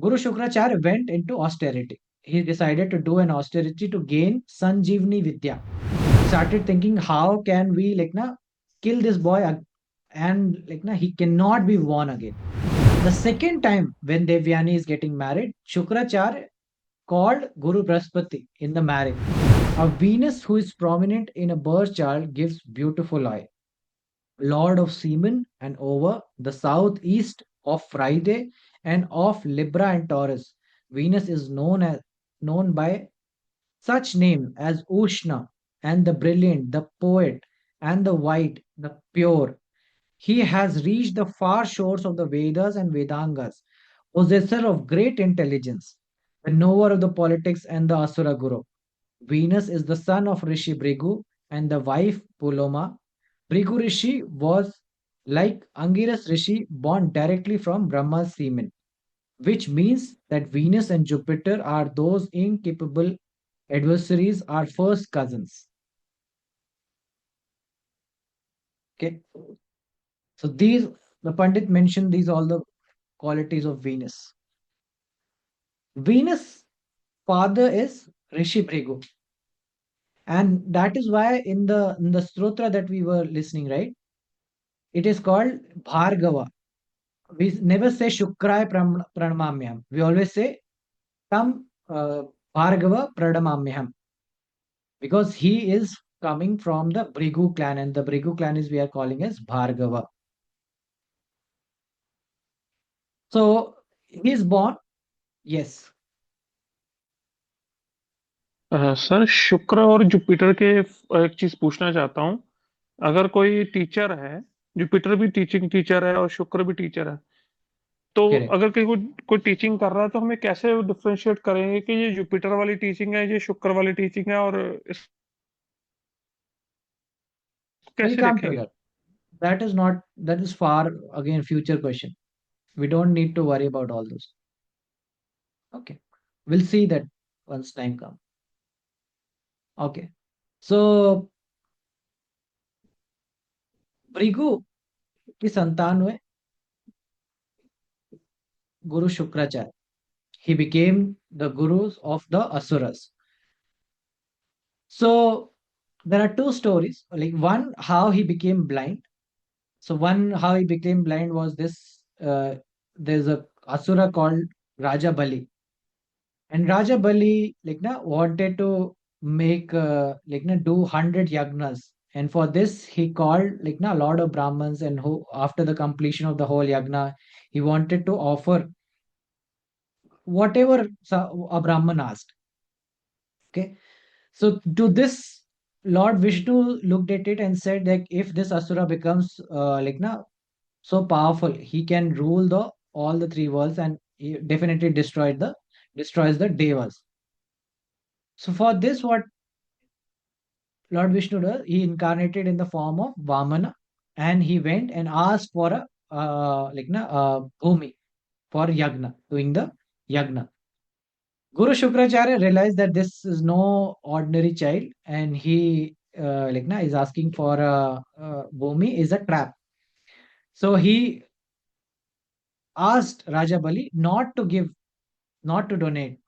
Guru Shukracharya went into austerity. He decided to do an austerity to gain Sanjeevani Vidya. He started thinking, how can we kill this boy and he cannot be born again. The second time when Devyani is getting married, Shukracharya called Guru Brahaspati in the marriage. A Venus who is prominent in a birth chart gives beautiful eye. Lord of seamen and over the southeast of Friday and of Libra and Taurus. Venus is known by such name as Ushna and the brilliant, the poet, and the white, the pure. He has reached the far shores of the Vedas and Vedangas, possessor of great intelligence, the knower of the politics and the Asura Guru. Venus is the son of Rishi Brigu and the wife Puloma. Brigu Rishi was like Angiras Rishi born directly from Brahma's semen, which means that Venus and Jupiter are those incapable adversaries, are first cousins. Okay. So these the Pandit mentioned these all the qualities of Venus. Venus' father is Rishi Brigu. And that is why in the stotra that we were listening, right? It is called Bhargava. We never say Shukrai Pranamamyam. We always say Tam Bhargava Pranamamyam because he is coming from the Brigu clan, and the Brigu clan is we are calling as Bhargava. So he is born, yes. Sir शुक्र और Jupiter के एक चीज पूछना चाहता हूँ। अगर कोई टीचर है, जुपिटर भी टीचिंग टीचर है और शुक्र भी टीचर है, तो Correct. अगर कोई टीचिंग कर रहा है तो हमें कैसे डिफरेंशिएट करेंगे कि ये जुपिटर वाली टीचिंग है, ये शुक्र वाली टीचिंग है, और इसको We'll कैसे come to देखेंगे? that. That is far again future question. We don't need to worry about all those. Okay. We'll see that once time comes. Okay. So Bhrigu की संतान हुए गुरु Shukracharya. He became the gurus of the asuras. So there are two stories. Like one, how he became blind. So one, how he became blind was this. There's a asura called Raja Bali, and Raja Bali wanted to make do 100 yagnas, and for this he called a lot of brahmins, and who after the completion of the whole yagna he wanted to offer whatever a brahman asked. Okay. So to this, Lord Vishnu looked at it and said that if this asura becomes so powerful, he can rule the all the three worlds, and he definitely destroys the devas. So for this, what Lord Vishnu does, he incarnated in the form of Vamana, and he went and asked for a bhumi for yagna, doing the yagna. Guru Shukracharya realized that this is no ordinary child, and he is asking for a bhumi is a trap. So he asked Raja Bali not to give, not to donate.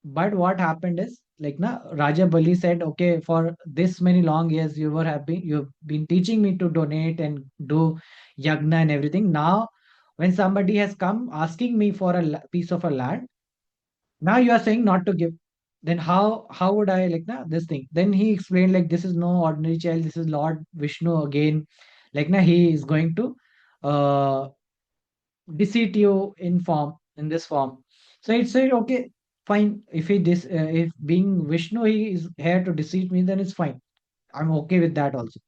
But what happened is, Raja Bali said, okay, for this many long years you've been teaching me to donate and do yagna and everything. Now, when somebody has come asking me for a piece of a land, now you are saying not to give. Then how would I this thing? Then he explained like this is no ordinary child. This is Lord Vishnu again. He is going to uh deceit you in this form. So it said, okay, fine. If being Vishnu, he is here to deceive me, then it's fine. I'm okay with that also.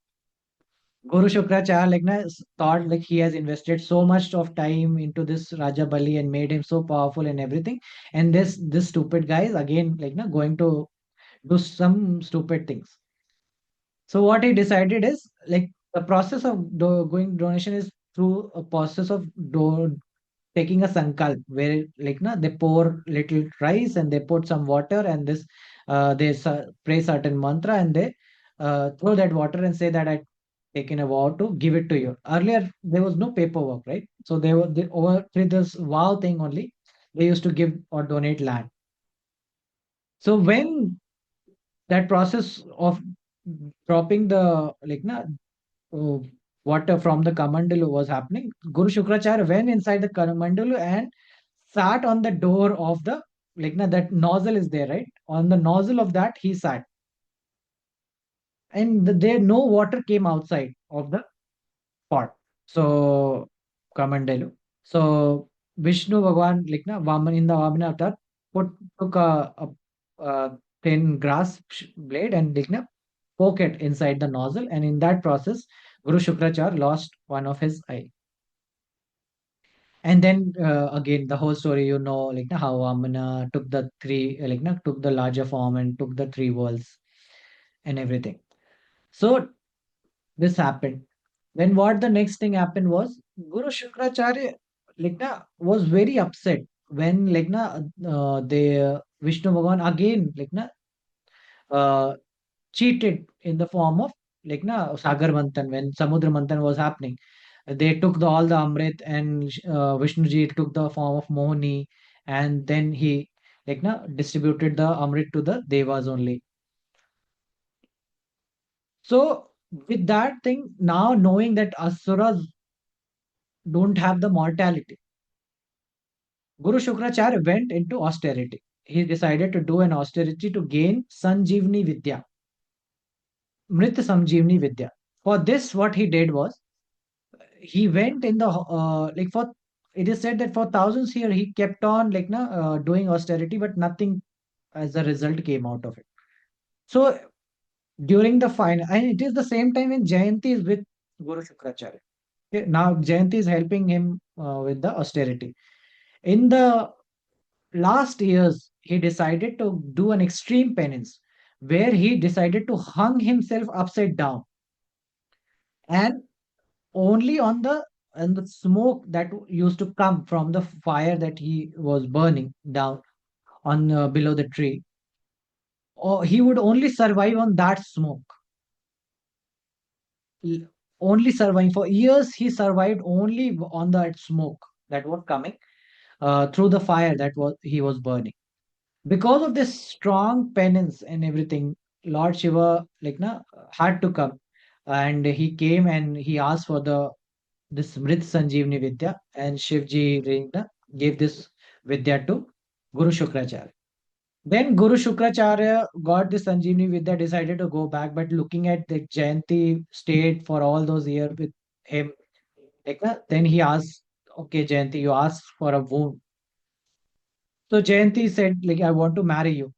Guru Shukracharya thought like he has invested so much of time into this Raja Bali and made him so powerful and everything, and this stupid guy is again going to do some stupid things. So what he decided is the process of going donation is through a process of taking a sankalp where they pour little rice and they put some water and this they pray certain mantra and they throw that water and say that I taken a vow to give it to you. Earlier there was no paperwork, right? So they over through this vow thing only They used to give or donate land. So when that process of dropping the uh, water from the Kamandalu was happening, Guru Shukracharya went inside the Kamandalu and sat on the door of the that nozzle is there, right? On the nozzle of that he sat, and there no water came outside of the pot. So Kamandalu. So Vishnu Bhagwan Vaman in the Vamana avatar took a thin grass blade and poke it inside the nozzle, and in that process, Guru Shukracharya lost one of his eye. And then again, the whole story, how Vamana took the three, took the larger form and took the three worlds and everything. So this happened. Then what the next thing happened was Guru Shukracharya was very upset when they Vishnu Bhagavan again uh, cheated in the form of Sagar Manthan. When Samudra Manthan was happening, they took all the Amrit, and Vishnuji took the form of Mohini, and then he distributed the Amrit to the Devas only. So with that thing, now knowing that Asuras don't have the mortality, Guru Shukracharya went into austerity. He decided to do an austerity to gain Sanjeevani Vidya, Mrit Sanjeevani Vidya. For this, what he did was he went in the for it is said that for thousands here he kept on doing austerity, but nothing as a result came out of it. So during the final, and it is the same time when Jayanti is with Guru Shukracharya. Okay, now Jayanti is helping him with the austerity. In the last years, he decided to do an extreme penance where he decided to hung himself upside down, and only on the smoke that used to come from the fire that he was burning down on below the tree, or he would only survive on that smoke. L- Only surviving for years, he survived only on that smoke that was coming through the fire that was he was burning. Because of this strong penance and everything, Lord Shiva had to come, and he came and he asked for the this Mrit Sanjeevani Vidya, and Shivji gave this Vidya to Guru Shukracharya. Then Guru Shukracharya got the Sanjeevani Vidya, decided to go back, but looking at the Jayanti stayed for all those years with him. Then he asked, okay, Jayanti, you asked for a wound. So Jayanti said, I want to marry you.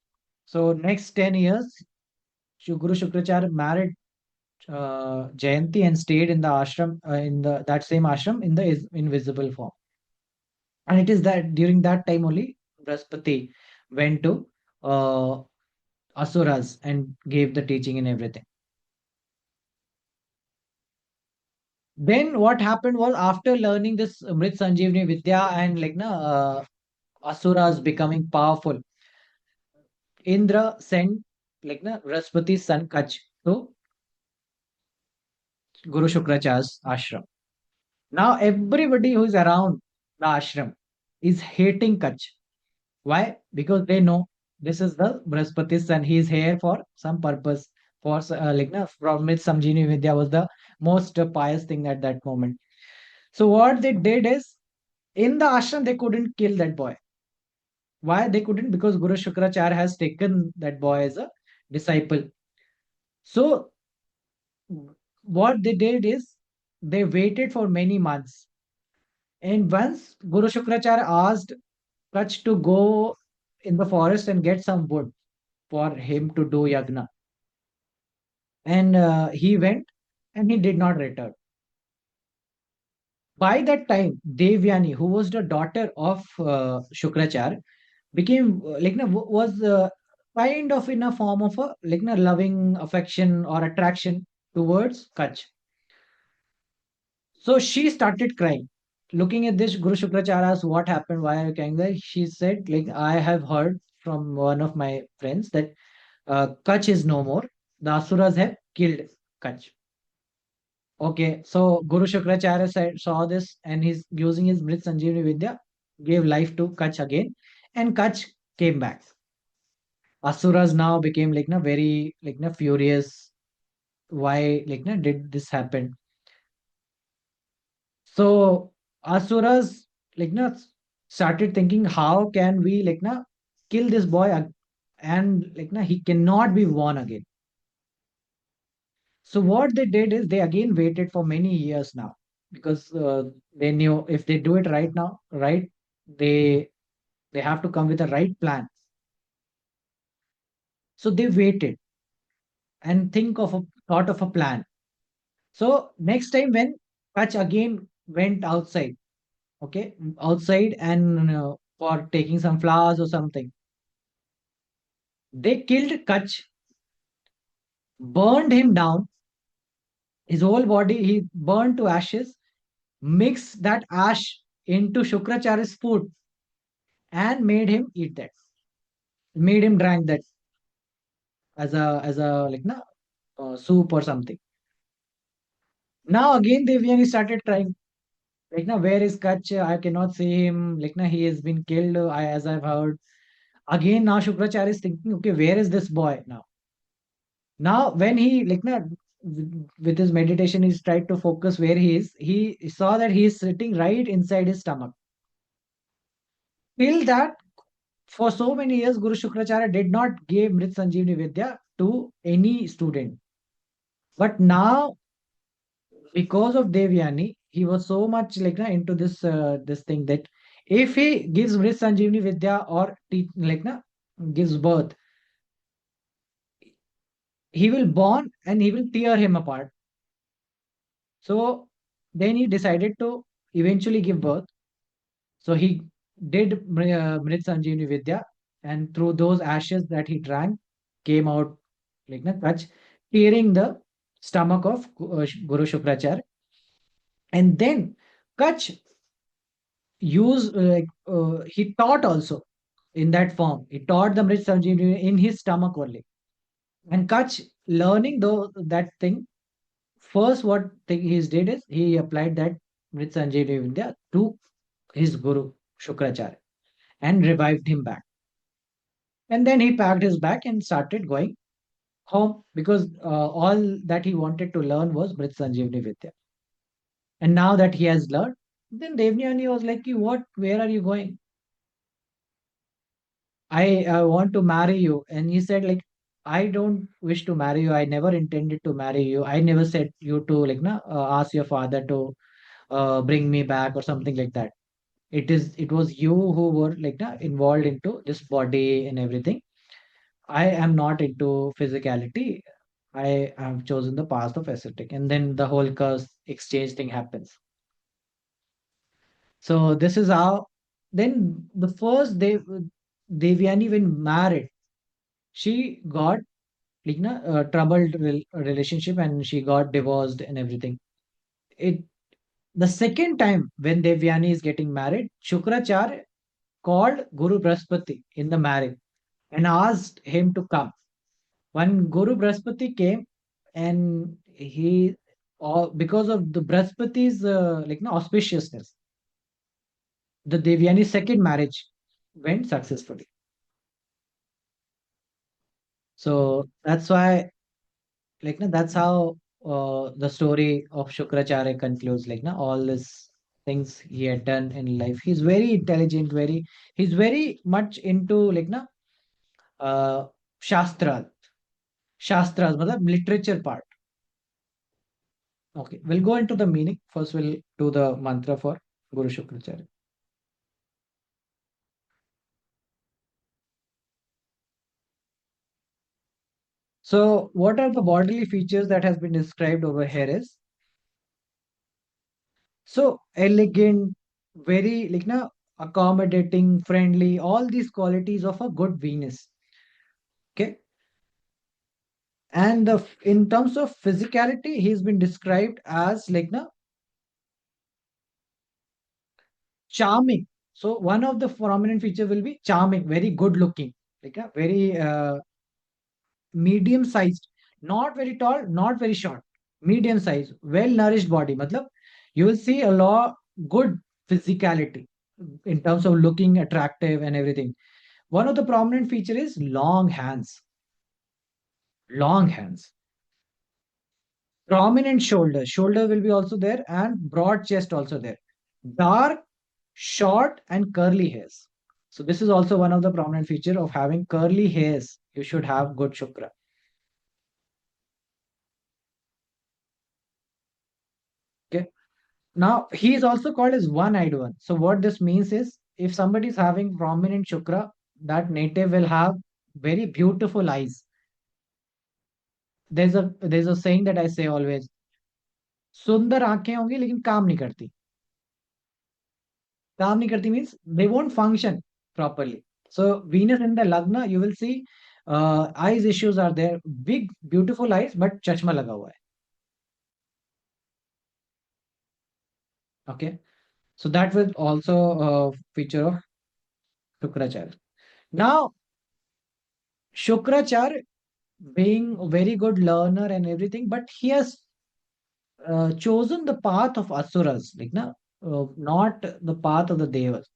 So next 10 years, Guru Shukracharya married Jayanti and stayed in the ashram, in the that same ashram in the invisible form. And it is that during that time only Brahaspati went to uh, Asuras and gave the teaching and everything. Then what happened was after learning this Amrit Sanjeevani Vidya and Asuras becoming powerful, Indra sent Brahaspati's son Kach to Guru Shukracharya's ashram. Now everybody who is around the ashram is hating Kach. Why? Because they know this is the Brahaspati's son. He is here for some purpose. For from which Samjini Vidya was the most pious thing at that moment. So what they did is in the ashram they couldn't kill that boy. Why they couldn't? Because Guru Shukracharya has taken that boy as a disciple. So what they did is they waited for many months. And once Guru Shukracharya asked Kach to go in the forest and get some wood for him to do yagna. And he went and he did not return. By that time, Devyani, who was the daughter of Shukracharya, became was kind of in a form of a loving affection or attraction towards Kach. So she started crying. Looking at this, Guru Shukracharya asked, what happened? Why are you crying? There, she said, I have heard from one of my friends that Kach is no more. The Asuras have killed Kach. Okay, so Guru Shukracharya said, saw this and he's using his Mrit Sanjeevani Vidya. gave life to Kach again, and Kach came back. Asuras now became like na very like na furious. Why like na did this happen? So Asuras like na started thinking, how can we like na kill this boy and like na he cannot be born again. So what they did is they again waited for many years now, because they knew if they do it right now, right, they they have to come with a right plan. So they waited and think of a thought of a plan. So next time when Kach again went outside, okay, outside and for taking some flowers or something, they killed Kach, burned him down, his whole body he burned to ashes, mixed that ash into Shukracharya's food and made him eat that, made him drink that as a like na soup or something. Now again Devyani started trying. Like now, where is Kach? I cannot see him. Like now, he has been killed. As I've heard. Again, now Shukracharya is thinking, okay, where is this boy now? Now, when he like now, with his meditation, he's tried to focus where he is. He saw that he is sitting right inside his stomach. Till that, for so many years, Guru Shukracharya did not give Mrit Sanjeevani Vidya to any student. But now, because of Devyani, he was so much like into this thing that if he gives Mrit Sanjeevani Vidya or gives birth, he will born and he will tear him apart. So then he decided to eventually give birth. So he did Mrit Sanjeevani Vidya, and through those ashes that he drank, came out Kach, tearing the stomach of Guru Shukracharya. And then Kach he taught also in that form. He taught the Mrit Sanjeevani in his stomach only. And Kach learning though that thing, first what thing he did is he applied that Mrit Sanjeevani Vidya to his guru Shukracharya and revived him back. And then he packed his bag and started going home, because all that he wanted to learn was Mrit Sanjeevani Vidya. And now that he has learned, then Devnyani was like, "What? Where are you going?" I want to marry you. And he said, like, I don't wish to marry you. I never intended to marry you. I never said you to, ask your father to bring me back or something like that. It was you who were, involved into this body and everything. I am not into physicality. I have chosen the path of aesthetic. And then the whole curse exchange thing happens. So this is how, then the first Devyani, when married, she got troubled relationship and she got divorced and everything. It The second time when Devyani is getting married, Shukracharya called Guru Brahaspati in the marriage and asked him to come. When Guru Brahaspati came, and because of the Brahaspati's auspiciousness, the Devyani's second marriage went successfully. So that's why that's how the story of Shukracharya concludes. All these things he had done in life. He's very intelligent. He's very much into uh, shastra, shastras, matlab literature part. Okay, we'll go into the meaning. First, we'll do the mantra for Guru Shukracharya. So, what are the bodily features that has been described over here is so elegant, very accommodating, friendly, all these qualities of a good Venus. Okay. And in terms of physicality, he's been described as charming. So one of the prominent feature will be charming, very good looking, very medium sized, not very tall, not very short, medium size, well nourished body. Matlab, you will see a lot good physicality. in terms of looking attractive and everything. One of the prominent feature is long hands. Long hands. Prominent shoulders. Shoulder will be also there, and broad chest also there. Dark, short, and curly hairs. So this is also one of the prominent feature of having curly hairs. You should have good Shukra. Okay. Now he is also called as one-eyed one. So what this means is, if somebody is having prominent Shukra, that native will have very beautiful eyes. There's a saying that I say always, सुंदर आंखें होंगी लेकिन काम नहीं करती. काम नहीं करती means they won't function properly. So Venus in the Lagna, you will see eyes issues are there. Big beautiful eyes, but चश्मा लगा हुआ है. Okay, so that was also a feature of Shukracharya. Now Shukracharya being a very good learner and everything, but he has chosen the path of asuras, like na, not the path of the devas.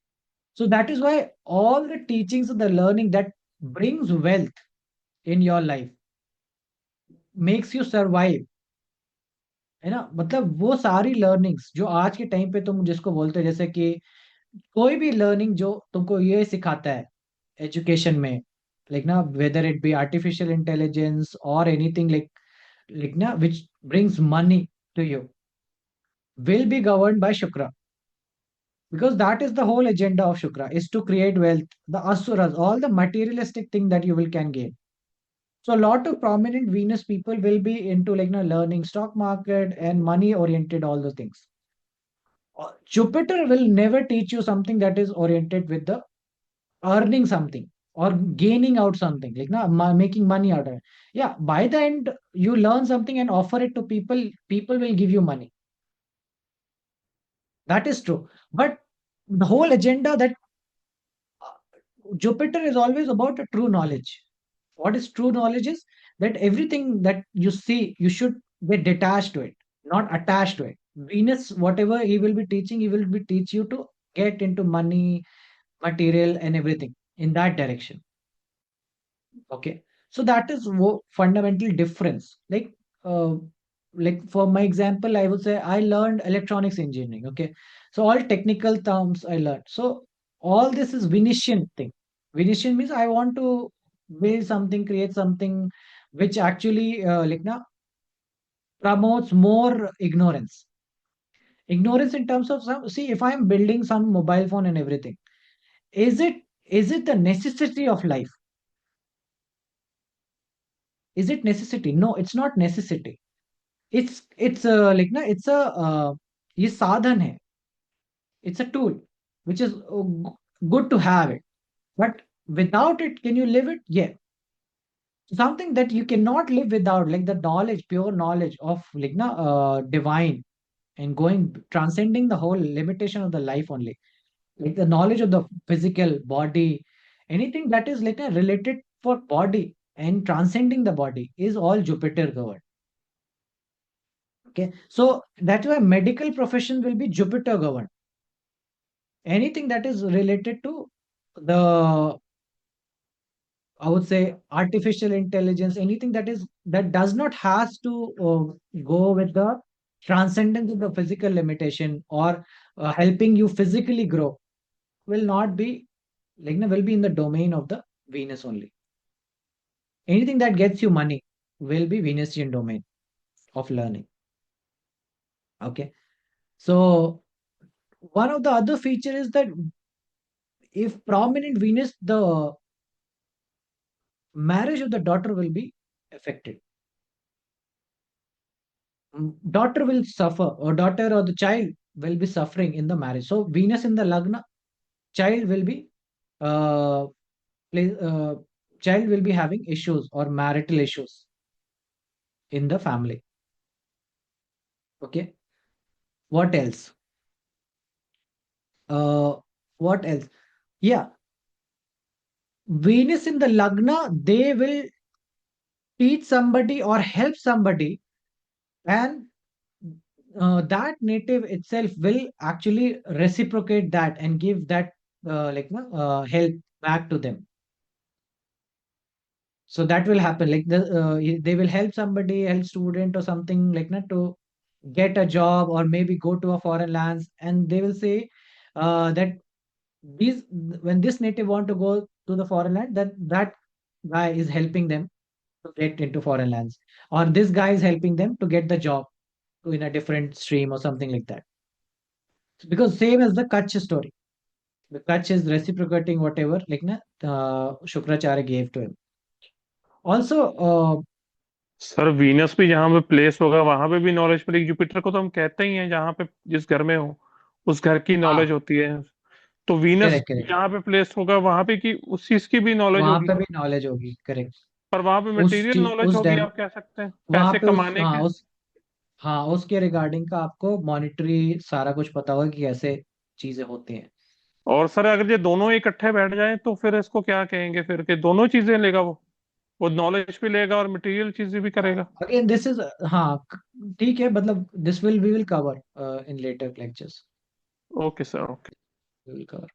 So that is why all the teachings of the learning that brings wealth in your life, makes you survive, है ना, मतलब वो सारी learnings जो आज के time पे तुम जिसको बोलते हो, जैसे कि कोई भी लर्निंग जो तुमको ये सिखाता है एजुकेशन में, लाइक ना, whether it be artificial intelligence और anything like na, which brings money to you, will be governed by Shukra, because that is the whole agenda of Shukra, is to create wealth, the asuras, all the materialistic thing that you will can gain. So a lot of prominent Venus people will be into like na, learning stock market and money oriented all the things. Jupiter will never teach you something that is oriented with the earning something or gaining out something, like na, making money out of it. Yeah, by the end you learn something and offer it to people, people will give you money. That is true. But the whole agenda that Jupiter is always about a true knowledge. What is true knowledge is that everything that you see, you should get detached to it, not attached to it. Venus, whatever he will be teaching, he will be teach you to get into money, material, and everything in that direction. Okay, so that is fundamental difference. Uh, like for my example, I would say I learned electronics engineering. Okay, so all technical terms I learned. So all this is Venetian thing. Venetian means I want to build something, create something, which actually like na, promotes more ignorance. Ignorance in terms of some. See, if I am building some mobile phone and everything, is it the necessity of life? Is it necessity? No, it's not necessity. It's like na, it's a ये साधन है. It's a tool which is good to have it, but without it can you live it? Yeah, something that you cannot live without, like the knowledge, pure knowledge of like na, divine, and going transcending the whole limitation of the life only, like the knowledge of the physical body, anything that is like a related for body and transcending the body is all Jupiter governed. Okay, so that's why medical profession will be Jupiter governed. Anything that is related to the, I would say, artificial intelligence, anything that does not has to go with the transcendence of the physical limitation, or helping you physically grow, will not be like no, will be in the domain of the Venus only. Anything that gets you money will be Venusian domain of learning. Okay, so one of the other feature is that if prominent Venus, the marriage of the daughter will be affected. Daughter will suffer, or daughter or the child will be suffering in the marriage. So Venus in the Lagna, child will be uh, play, uh, child will be having issues or marital issues in the family. Okay, what else? Uh, what else? Yeah, Venus in the Lagna, they will teach somebody or help somebody, and that native itself will actually reciprocate that and give that help back to them. So that will happen, like they will help somebody, help student or something like that to get a job or maybe go to a foreign lands, and they will say that these when this native want to go to the foreign land, that guy is helping them to get into foreign lands, or this guy is helping them to get the job in a different stream or something like that. Because same as the Kach story, the Kach is reciprocating whatever Shukracharya gave to him. Also, sir Venus भी जहाँ पे place होगा वहां पे भी knowledge मिलेगी। Jupiter को तो हम कहते ही हैं जहाँ पे जिस घर में हो उस घर की हाँ, नॉलेज होती है। तो वीनस करेक्ट करेक्ट, जहाँ पे प्लेस होगा वहां पे की उस चीज की भी नॉलेज वहां होगी। पे भी नॉलेज होगी, करेक्ट। पर वहां पे उस मटेरियल चीज नॉलेज उस होगी, डैम आप कह सकते हैं वहां पैसे पे उस कमाने हाँ के। उस हाँ उसके रिगार्डिंग का आपको मॉनिटरी सारा कुछ पता होगा कि कैसे चीजें होती हैं। और सर अगर ये दोनों इकट्ठे बैठ जाएं तो फिर इसको क्या कहेंगे फिर के दोनों चीजें लेगा वो नॉलेज भी लेगा और मटेरियल चीजें भी करेगा। अगेन दिस इज, हाँ, ठीक है, मतलब this will we will cover in later lectures, okay sir okay. Will cover.